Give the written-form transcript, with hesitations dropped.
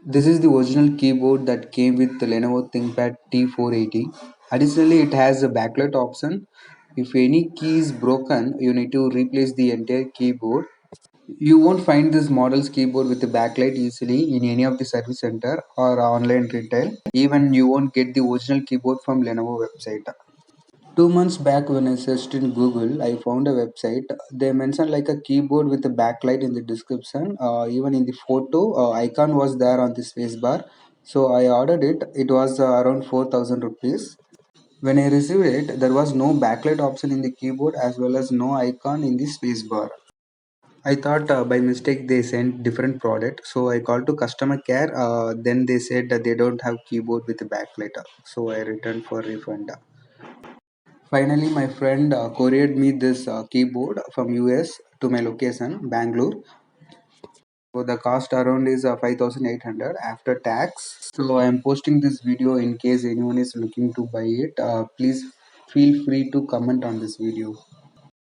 This is the original keyboard that came with the Lenovo ThinkPad T480. Additionally, it has a backlight option. If any key is broken, you need to replace the entire keyboard. You won't find this model's keyboard with a backlight easily in any of the service center or online retail. Even you won't get the original keyboard from Lenovo website. 2 months back, when I searched in Google, I found a website. They mentioned like a keyboard with a backlight in the description. Even in the photo, icon was there on the space bar. So I ordered it. It was around 4,000 rupees. When I received it, there was no backlight option in the keyboard as well as no icon in the space bar. I thought by mistake they sent different product. So I called to customer care. Then they said that they don't have keyboard with a backlight. So I returned for refund. Finally, my friend couriered me this keyboard from US to my location, Bangalore. So the cost around is 5,800 after tax. So I am posting this video in case anyone is looking to buy it. Please feel free to comment on this video.